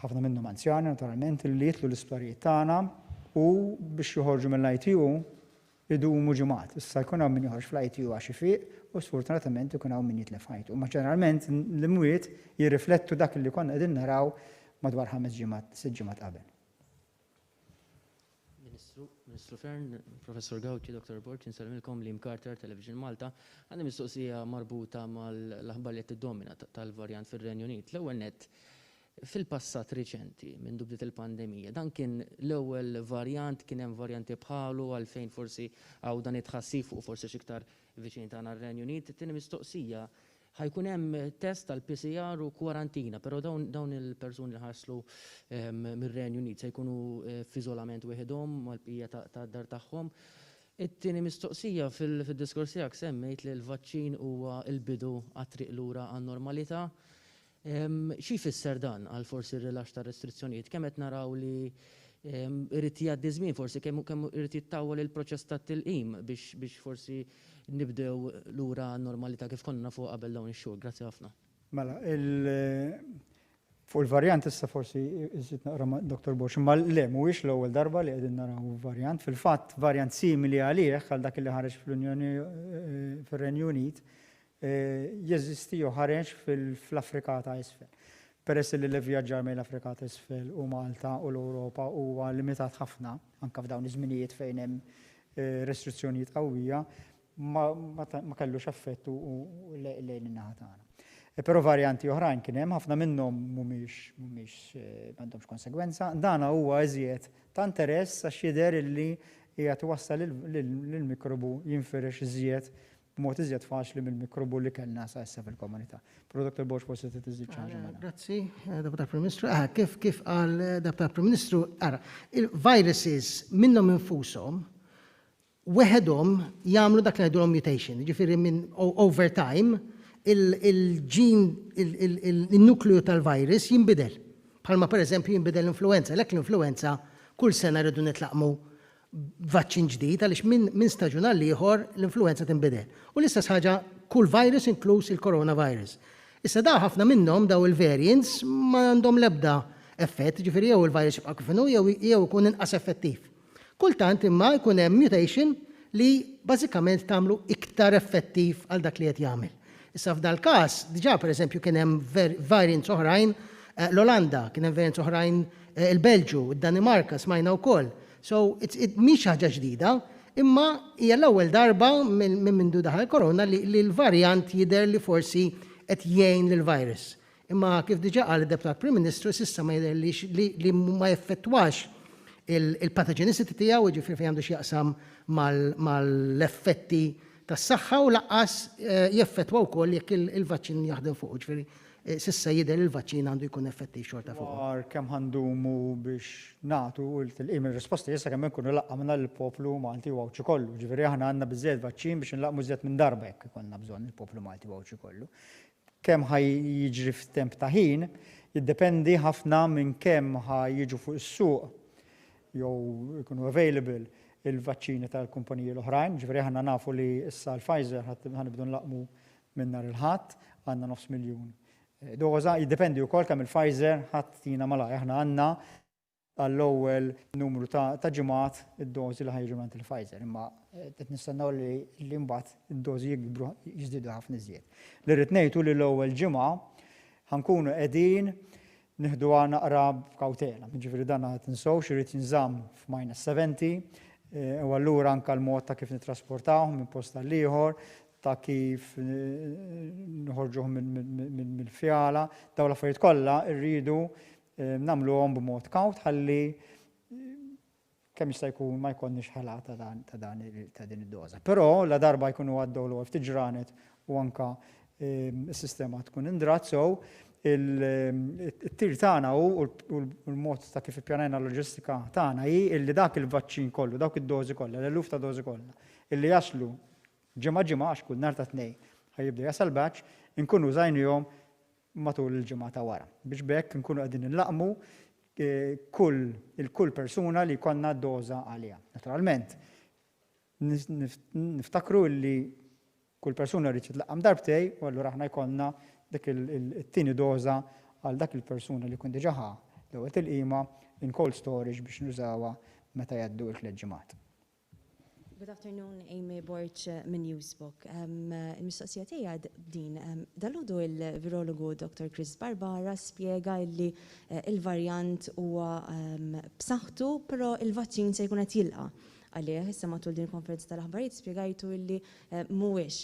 ħafna minnhom anzjani naturalment illi jitlu l-isptarijiet tagħna u biex joħorġu mill-ITU idumu ġimgħat. Issa jkun hawn min joħorġ fl-ITU għax ifiq u sfortunatament ikun hawn min jitlef ħajtu. Ma ġeneralment l-imwiet jirriflettu dak li konna qegħdin naraw madwar 5 ġimgħat, 6 ġimgħat qabel. Ministru Fearne, Professor Gawci, Dr. Borċ, nsalmilkom Liam Carter, Television Malta, għandi mistoqsija marbuta mal-aħbarijiet id-domina tal-varjant fir-Renju Unit. L-ewwel nett, fil-passat riċenti minn bdiet il-pandemija, dan kien l-ewwel varjant, kien hemm varjanti bħalu għalfejn forsi għaw dan itħassif u forsi xiktar viċin tagħna r-Renju Unit. Tieni mistoqsija, ħajkun hemm test tal-PCR u kwarantina, però dawn il-persuni li ħaslu mir-Renju Unit se jkunu f'iżolament wieħedhom mal-bqija tad-dar tagħhom. It-tieni mistoqsija fil-diskors tiegħek semmejt li l-vaċċin huwa l-bidu għat-triq lura għan-normalità. Xi jfisser dan għal forsi rilax ta' restrizzjonijiet? Kemm qed naraw li irid jgħaddi żmien forsi kemm irid jittawwal il-proċess tat-tilqim biex forsi nibdew lura normalità kif konna fuq qabel dawn ix-xhur. Grazzi ħafna. Mela, fuq il-varjant issa forsi iżid naqra Dr. Borċ, imma le mhuwiex l-ewwel darba li qegħdin naraw varjant. Fil-fatt varjant simili għalih għal dak li ħareġ fl-Unjoni fir-Renju Unit jeżisti u ħareġ fl-Afrika ta' isfel. Peress li l-vjaġġar mejn l-Afrika ta' isfel u Malta u l-Ewropa huwa limitat ħafna anke f'dawn iż-żminijiet fejn hemm restrizzjonijiet qawwija ma kellux effettu lejn in-naħa tagħna. Però varjanti oħrajn kien hemm ħafna minnhom mhumiex m'għandhomx konsegwenza. Dan huwa iżjed ta' interess għax jidher illi qiegħed iwassal lill-mikrobu jinferex iżjed b'mod iżjed faċli mill-mikrobu li kellna sa issa fil-komunità. Però Dr. Bosch forsi tiżid xi ħaġa. Grazzi, Deputat Prim Ministru. Kif qal Deputat Prim Ministru, ara, il-viruses minnhom infushom weħedhom jagħmlu dak li ngħidulhom mutation, ġifieri minn over time il-ġin il-nukleu tal-virus jinbidel. Bħalma pereżempju jinbidel l-influenza. L-influenza kull sena rridu nitlaqmu vaċċin ġdid għaliex minn staġun għal ieħor l-influenza tinbidel. U l-istess ħaġa kull virus inkluż il-coronavirus. Issa da ħafna minnhom daw il-variants ma għandhom l-ebda effett, ġifieri jew il-virus jibqa' kif inhu jew ikun inqas effettiv. Kultant imma jkun hemm mutation li bażikament tagħmlu iktar effettiv għal dak li qed jagħmel. Issa f'dal każ diġà pereżempju kien hemm variants oħrajn l-Olanda, kien hemm variants oħrajn il-Belġu, id-Danimarka smajna wkoll. So mhix ħaġa ġdida, imma hija l-ewwel darba minn mindu daħal korona li l-varjant jidher li forsi qed jgħin lill-virus. Imma kif diġà qal id-Deputat Prim Ministru s'issa ma jidherlix li ma jeffettwax il-pathogenicity tiegħu, ġifieri fejn għandu x'jaqsam mal-effetti tas-saħħa u laqqas jeffettwa wkoll jekk il-vaċċin jaħdem fuq, ġifieri s'issa jidher il-vaċċin għandu jkun effettiv xorta fuq. Dwar kemm ħandumu biex nagħtu il-tilqim ir-risposta issa kemm inkunu laqqamna lill-poplu Malti wawċi kollu. Ġifieri aħna għandna biżżejjed vaċċin biex nlaqmu żjed minn darba jekk ikollna bżonn il-poplu Malti wawċi kollu. Kemm ħaj jiġri f'temp ta' ħin jiddependi ħafna minn kemm ħaj jiġu fuq is-suq jew ikunu available il-vaċċini tal-kumpaniji l-oħrajn. Ġifieri aħna nafu li issa l-Pfizer ħanibdu nlaqmu minn nhar il-Ħadd għandna 900,000 doza, jiddependi wkoll kemm il-Pfizer ħattina malaj. Aħna għandna għall-ewwel numru ta' ġimgħat id-dożi li ħajġu minn il-Pfizer, imma qed nistennew li mbagħad id-dożi jikbru jiżdiedu ħafna iżjed. Li rrid ngħidu li l-ewwel ġimgħa ħankunu qegħdin nieħdu naqra b'kawtela. Jiġifieri dan qed tinsewx irid jinżamm f'-70 u allura anke l-mod ta' kif nittrasportawhom minn post tal ieħor, ta' kif nħorġuhom mill-fjala, daw l-affarijiet kollha rridu nagħmluhom b'mod kawt ħalli kemm jista' jkun ma jkollniex ħalata ta' din id-doża. Però la darba jkunu għaddew l ftit ġranet u anke s-sistema tkun indrat sew it-tir tagħna u l-mod ta' kif ippjanajna l-loġistika tagħna hi illi dak il-vaċċin kollu, dawk id-dożi kollha, l-eluf ta' dożi kollha, illi jaslu ġimgħa għax kull nhar ta' tnejn ħajibda jasal batch, inkunu żgħinihom matul il-ġimgħa ta' wara. Biex bekk inkunu qegħdin inlaqmu kull persuna li jkollna doża għaliha. Naturalment, niftakru li kull persuna rrid jitlaqam darbtej u allura aħna jkollna dik it-tieni doża għal dak il-persuna li kun diġà l-ewwel tilqima in cold storage biex nużawha meta jgħaddu l-tliet ġimgħat. Good afternoon, Amy Borch minn Newsbook. Il-mistoqsija tiegħi din. Dalgħodu il-virologu Dr. Chris Barbara spjega li il-varjant huwa b'saħħtu, però il-vaċċin se jkun qed jilqa' għalih. Issa matul din il-konferenza tal-aħbarijiet spjegajtu li mhuwiex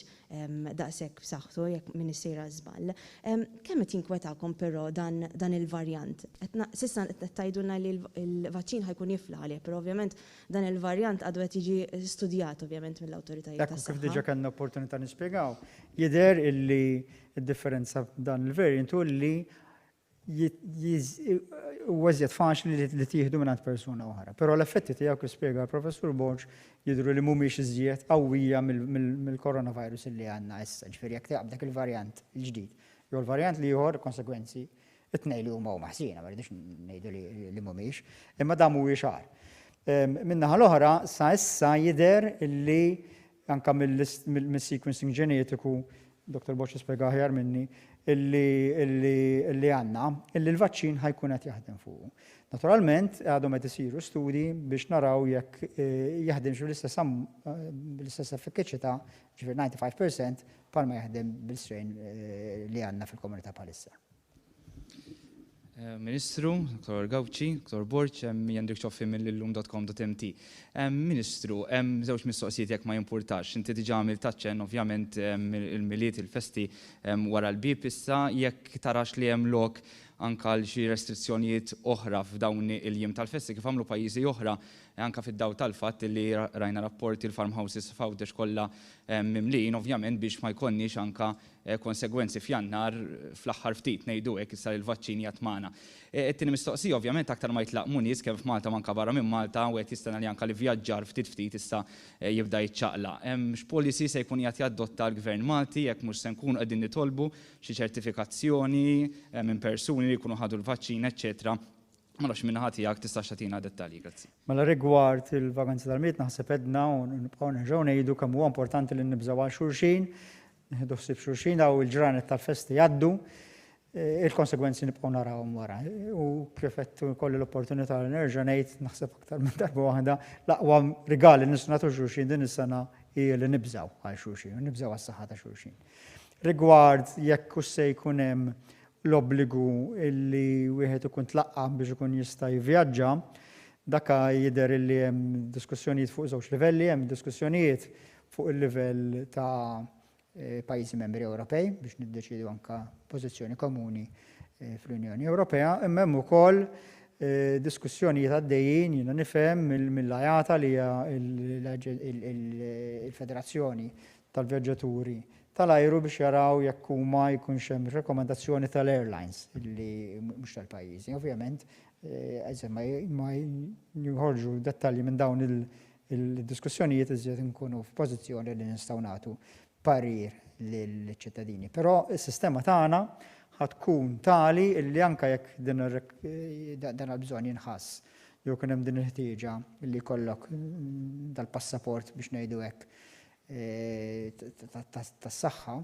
daqshekk b'saħħtu jekk min isejra żball. Kemm qed jinkwetakom però dan il-varjant? S'issa qed tgħidulna li l-vaċċin ħajkun jifla għalih, però ovvjament dan il-varjant għadu qed jiġi studjat ovvjament mill-awtoritajiet tas-saħħa. Kif diġà kellna opportunità nispjegaw, jidher illi d-differenza f'dan il-variant hu li huwa iżjed faċli li tieħdu minn persuna oħra. Però l-effetti tiegħu kif spjega l-Professur Borch jidhru li mhumiex iżjed qawwija mill-coronavirus li għandna issa. Ġifieri jekk taqab dak il-varjant il-ġdid. Jew il-varjant li ieħor konsekwenzi it-tnejn li huma maħsina, ma rridux ngħidu li mhumiex, imma dan mhuwiex għar. Min-naħa l-oħra sa issa jidher illi anke mill-sequencing ġenetiku, Dr. Borch spjega aħjar minni, illi għanna, illi l-vaċċin ħajkun qed jaħdem fuq. Naturalment, għadhom qed isiru studi biex naraw jekk jaħdemx bl-istess effiċità, ġifier 95% bħalma jaħdem bil-strain li għandna fil-komunità bħalissa. Ministru, Dr. Gawci, Dr. Borċ, jendrik ċoffi mill-lum.com.mt. Ministru, żewġ mistoqsijiet jekk ma jimpurtax. Inti diġà għamil taċċen ovvjament il-miliet, il-festi wara l-bib issa, jekk tarax li hemm lok anka xi restrizzjonijiet oħra f'dawn il-jiem tal-festi kif għamlu pajjiżi oħra anka fid-daw tal-fatt li rajna rapporti l-farmhouses f'għawdex kollha mimlin ovvjament biex ma jkollniex anka konsegwenzi f'Jannar fl-aħħar ftit ngħidu hekk issa il-vaċċini qed magħna. It-tieni mistoqsija ovvjament aktar ma jitlaqmu nies kemm f'Malta manka barra minn Malta u qed jistenna li anka li vjaġġar ftit issa jibda jiċċaqla. X'policy se jkun qed jadotta l-Gvern Malti jekk mhux se nkunu qegħdin nitolbu xi ċertifikazzjoni minn persuni li jkunu ħadu l-vaċċin, eċċetera. Ma nafx minna ħati jak tistax tagħtina dettalji, grazzi. Mela rigward il-vaganzi tal-miet naħseb edna u nibqgħu nerġgħu ngħidu kemm huwa importanti li nibżgħu għal xulxin, nieħdu ħsieb xulxin daw il-ġranet tal-festi jgħaddu, il-konsegwenzi nibqgħu narawhom wara. U kif qed kolli l-opportunità li nerġa' ngħid naħseb aktar minn darba waħda l-aqwa rigali li nistgħu nagħtu xulxin din is-sena hija li nibżgħu għal xulxin, u nibżgħu għas-saħħa ta' xulxin. Rigward jekk se jkun hemm l-obbligu illi wieħed ikun tlaqqam biex ikun jista' jivvjaġġa, dakka jidher illi hemm diskussjonijiet fuq żewġ livelli, hemm diskussjonijiet fuq il-livell ta' pajjiżi membri Ewropej biex niddeċiedu anke pożizzjoni komuni fl-Unjoni Ewropea, imma hemm ukoll diskussjonijiet għaddejjin jiena nifhem mill-IATA li hija il-Federazzjoni tal-Vjaġġaturi tal-ajru biex jaraw jekk huma jkunx hemm rekomendazzjoni tal-airlines illi mhux tal-pajjiżi. Ovvjament, ma jħorġu dettalji minn dawn il-diskussjonijiet iżjed inkunu f'pożizzjoni li nistgħu nagħtu parir lill-ċittadini. Però is-sistema tagħna ħatkun tali illi anke jekk dan il-bżonn jinħass jew kien hemm din il-ħtieġa illi jkollok dal-passaport biex ngħidu hekk tas-saħħa,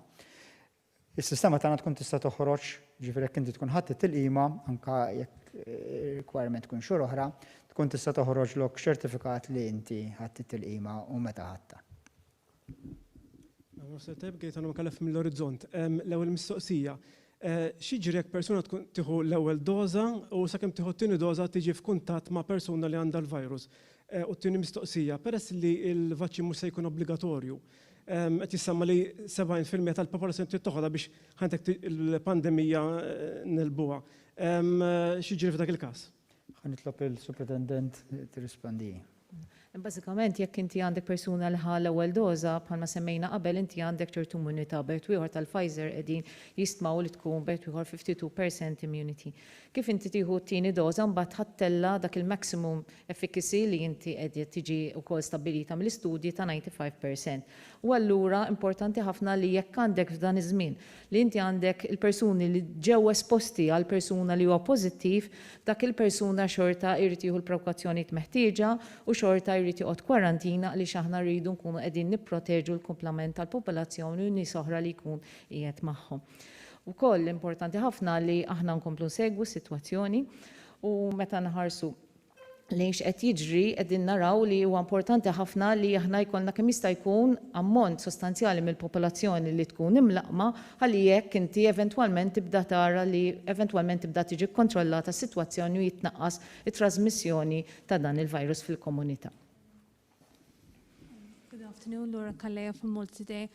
is-sistema tagħna tkun tista' toħroġ, ġifieri jekk inti tkun ħadd it-tilqima anke jekk requirement tkun xhur oħra, tkun tista' toħroġ lok ċertifikat li inti ħadd it-tilqima u meta ħadta. Bgejt għandhom kellef mill-orizzont. L-ewwel mistoqsija. X'jiġri jekk persuna tkun tieħu l-ewwel doża u sakemm tieħu t-tieni doża tiġi f'kuntatt ma' persuna li għandha l-virus. U t-tieni mistoqsija, peress li l-vaċċin mhux se jkun obbligatorju, qed jissemma li 70% tal-popolazzjoni trid toħodha biex ħantek il-pandemija nelbuha. X'jiġri f'dak il-każ? Ħanitlob il-Superintendent tirrispondi. Bażikament jekk inti għandek persuna li ħa l-ewwel doża bħalma semmejna qabel inti għandek ċertu immunità bejt ieħor tal-Pfizer qegħdin jistmaw li tkun bejt ieħor 52% immunity. Kif inti tieħu t-tieni doża mbagħad ħattella dak il-maximum efficacy li inti qed tiġi wkoll stabbilita mill-istudji ta' 95%. U allura importanti ħafna li jekk għandek f'dan iż-żmien li inti għandek il-persuni li ġew esposti għal persuna li huwa pożittiv, dak il-persuna xorta jrid jieħu l-prekawzjonijiet meħtieġa u xorta jrid joqgħod kwarantina li aħna rridu nkunu qegħdin nipproteġu l-komplement tal-popolazzjoni u nies oħra li jkun qiegħed magħhom. Ukoll importanti ħafna li aħna nkomplu nsegwu s-sitwazzjoni u meta nħarsu lejn x'qed jiġri qegħdin naraw li huwa importanti ħafna li aħna jkollna kemm jista' jkun ammont sostanzjali mill-popolazzjoni li tkun imlaqma ħalli jekk inti eventwalment tibda tara li eventwalment tibda tiġi kontrollata s-sitwazzjoni u jitnaqqas it-trasmissjoni ta' dan il-virus fil-komunità. Good afternoon, Laura Kalleja from Malta today.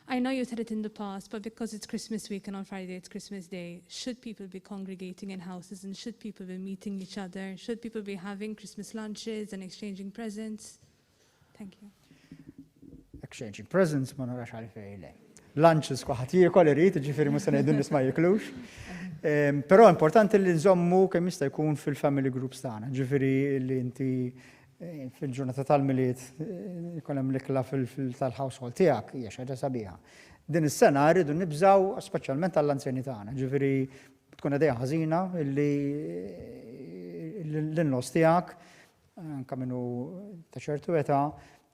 I know you said it in the past, but because it's Christmas week and on Friday it's Christmas Day, should people be congregating in houses and should people be meeting each other? Should people be having Christmas lunches and exchanging presents? Thank you. Exchanging presents ma narax għalfejn le. Lunches kwaħat jiekol irid, ġifieri mhux se ngħidu nies ma jiklux. Però importanti li nżommu kemm jista' jkun fil-family groups tagħna, ġifieri li inti fil-ġurnata tal-miliet jkun hemm l-ikla tal-household tiegħek hija xi ħaġa sabiħa. Din is-sena rridu nibżgħu speċjalment għall-anzjani tagħna, ġifieri tkun idea ħażina li l-inlos tiegħek anke minnu ta' ċertu età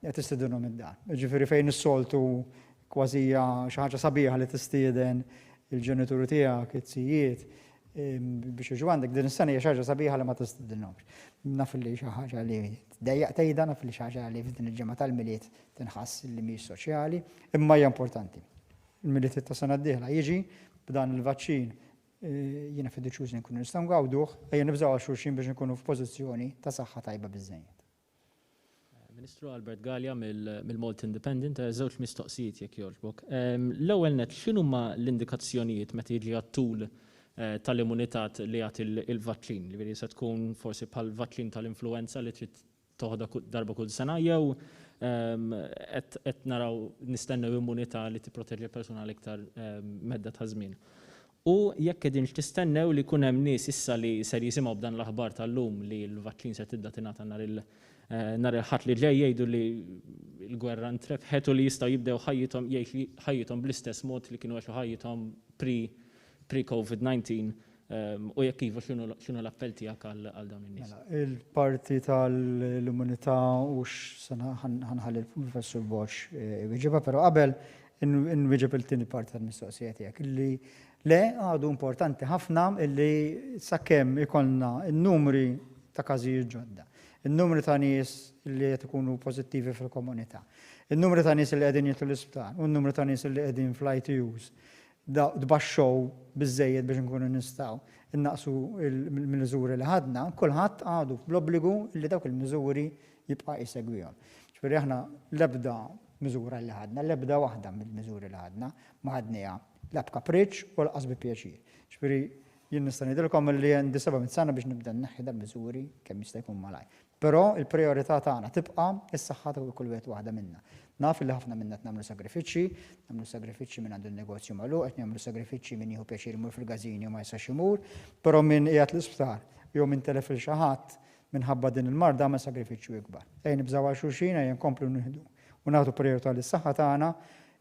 qed tistidinhom id-dar. Ġifieri fejn is-soltu kważi xi ħaġa sabiħa li tistieden il-ġenituri tiegħek, it-tzijiet biex iġu għandek din is-sena hija xi ħaġa sabiħa li ma tistidinhomx. Naf li xi ħaġa li tdejjaq tgħidha, naf li xi ħaġa li f'din il-ġimgħa tal-miliet tinħass li mhijiex soċjali, imma hija importanti. Il-miliet ta' sena d-dieħla jiġi b'dan il-vaċċin jiena fiduċjuż li nkunu nistgħu ngawduh, ejja nibżgħu għal xulxin biex nkunu f'pożizzjoni ta' saħħa tajba biżżejjed. Ministru Albert Gallia mill-Malt Independent, żewġ mistoqsijiet jekk jogħġbok. L-ewwel net, x'inhuma l-indikazzjonijiet meta jiġi għat-tul tal-immunità li għat il-vaċċin, li se tkun forsi bħal vaċċin tal-influenza li trid toħda darba kull sena jew qed naraw nistennew immunità li tipproteġġi l-persuna l-iktar medda ta' żmien. U jekk qegħdin tistennew li jkun hemm nies issa li ser jisimgħu b'dan l-aħbar tal-lum li l-vaċċin se tibda tingħata nhar il-ħadd li ġej jgħidu li l-gwerra ntrebħet u li jistgħu jibdew ħajjithom bl-istess mod li kienu għexu ħajjithom pre-COVID-19 u jekk iva x'inhu l-appell tiegħek għal dawn in-nies. Il-parti tal-immunità u ħanħalli l-Professur Bosch wieġibha, però qabel inwieġeb il-tieni parti tal-mistoqsija tiegħek illi le għadu importanti ħafna illi sakemm ikollna n-numri ta' każijiet ġodda. Il-numri ta' nies li qed ikunu pożittivi fil-komunità. Il-numri ta' nies li qegħdin jitlu l-isptar u n-numri ta' nies li qegħdin fl-ITUs. Dbaxxow biżejjed biex nkunu nistgħu innaqsu l-miżuri li ħadna, kulħadd għadu bl-obbligu li dawk il-miżuri jibqa' jsegwihom. Ġifieri aħna l-ebda miżura li ħadna, l-ebda waħda mill-miżuri li ħadna ma ħadniha la b'kapriċċ u laqas bi pjaċir. Ġifieri jien nista' ngħidilkom li għandi 7 sena biex nibda nneħħi dal-miżuri kemm jista' jkun malaj. Però il-prijorità tagħna tibqa' is-saħħa ta' kull wieħed waħda minnha. Naf li ħafna minna nagħmlu sagrifiċċji minn għandu n-negozju magħluq, qed nagħmlu sagrifiċċji min jieħu pjaċir imur fil-gażini u ma jistax imur, però min qiegħed l-isptar jew min telef il xi ħadd minħabba din il-marda ma sagrifiċċju ikbar. Ejn nibżgħu għal xulxin ejja nkomplu nieħdu u nagħtu priorità lis-saħħa tagħna,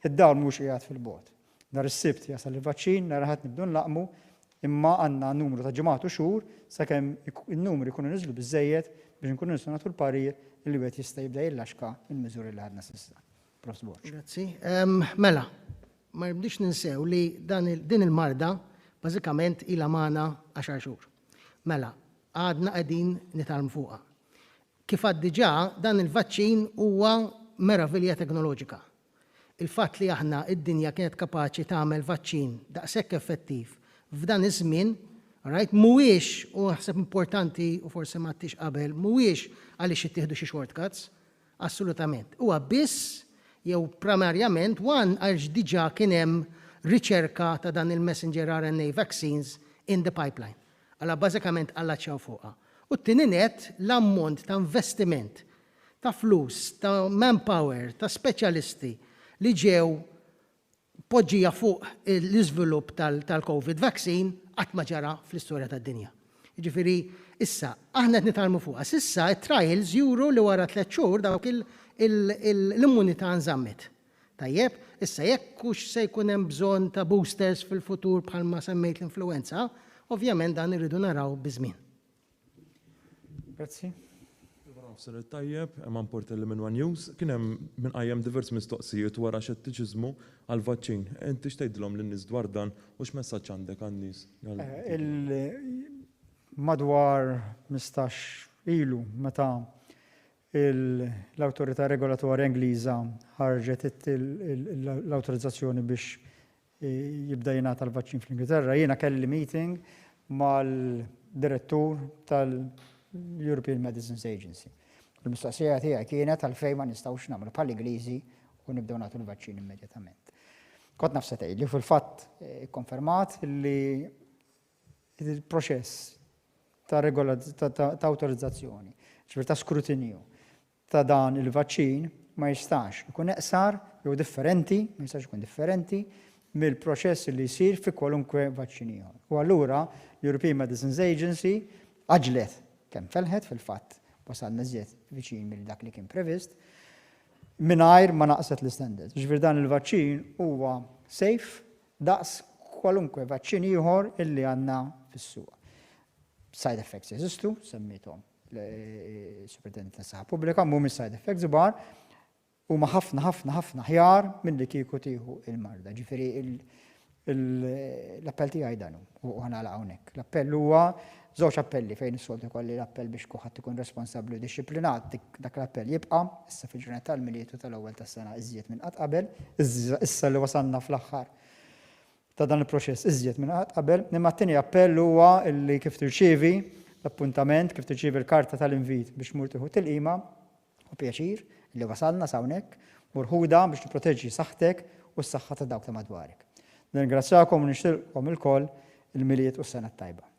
id-dawl mhux qiegħed fil-bogħod. Nhar is-sibt jasal il-vaċċin, nhar ħadd nibdu nlaqmu, imma għandna numru ta' ġimgħat u xhur sakemm in-numri jkunu niżlu biżżejjed biex nkunu nistgħu nagħtu l-parir li wieħed jista' jibda jillaxka il-miżuri li ħadna s'issa. Grazzi. Mela, ma rridix ninsew li din il-marda bażikament ilha magħna 10 xhur. Mela, għadna qegħdin nitalmu fuqha. Kif għad diġà dan il-vaċċin huwa meravilja teknoloġika. Il-fatt li aħna id-dinja kienet kapaċi tagħmel vaċċin daqshekk effettiv f'dan iż-żmien, mhuwiex u naħseb importanti u forsi ma għadtix qabel, mhuwiex għaliex ittieħdu xi shortcuts, assolutament. Huwa biss jew primarjament għaliex diġà kien hemm riċerka ta' dan il-messenger RNA vaccines in the pipeline. Alla bażikament allaċċaw fuqha. U t-tieni net l-ammont ta' investiment, ta' flus, ta' manpower, ta' speċjalisti li ġew poġġija fuq l-iżvilupp tal-COVID vaccine qatt ma ġara fl-istorja tad-dinja. Jiġifieri issa aħna qed nitalmu fuqha. S'issa trials juru li wara 3 xhur dawk l-immunità nżammet. Tajjeb, issa jekk hux se jkun hemm bżonn ta' boosters fil-futur bħalma semmejt l-influenza, ovvjament dan irridu naraw biżmien. Grazzi. Professor Tajjeb, hemm Portelli minn One News, kien hemm minn qajjem diversi mistoqsijiet wara xettiċiżmu għal vaċċin. Inti x'tgħidilhom lin-nies dwar dan u x'messaġġ għandek għan-nies? Madwar 15 ilu meta l-Awtorità Regolatorja Ingliża ħarġet l-awtorizzazzjoni biex jibda jingħata l-vaċċin fl-Ingilterra, jiena kelli meeting mal-direttur tal-European Medicines Agency. Il-mistoqsija tiegħi kienet għalfejn ma nistgħux nagħmlu bħall-Ingliżi u nibdew nagħtu l-vaċċin immedjatament. Kont naf setej li fil-fatt konfermat li il-proċess ta' awtorizzazzjoni, ċifir ta' skrutinju ta' dan il-vaċċin ma jistax ikun eqsar jew differenti, ma jistax ikun differenti mill-proċess li jsir fi kwalunkwe vaċċin ieħor. U allura l-European Medicines Agency aġlet kemm felħet fil-fatt wasalna żjed viċin mill dak li kien previst mingħajr ma naqset l-standards. Ġifier dan il-vaċċin huwa safe daqs kwalunkwe vaċċin ieħor illi għandna fis-suq. Side effects jeżistu, semmithom l-Superintendent tas-Saħħa Pubblika, mhumiex side effects kbar, huma ħafna ħjar milli kieku tieħu il-marda. Ġifieri l-appell tiegħi dan u ħanala hawnhekk. L-appell huwa żewġ appelli fejn is-soltu kolli l-appell biex kulħadd ikun responsabbli u dixxiplinat dak l-appell jibqa' issa fil-ġurnata tal-milietu tal-ewwel tas-sena iżjed minn qatt qabel, issa li wasalna fl-aħħar ta' dan il-proċess iżjed minn qatt qabel, imma t-tieni appell huwa li kif tirċievi l-appuntament, kif tirċievi l-karta tal-invit biex mur tieħu tilqima u pjaċir li wasalna sawnek, murħuda biex tipproteġġi saħħtek u s-saħħa ta' dawk ta' madwarek. Nirringrazzjakom u nixtilkom ilkoll il-miliet u s-sena tajba.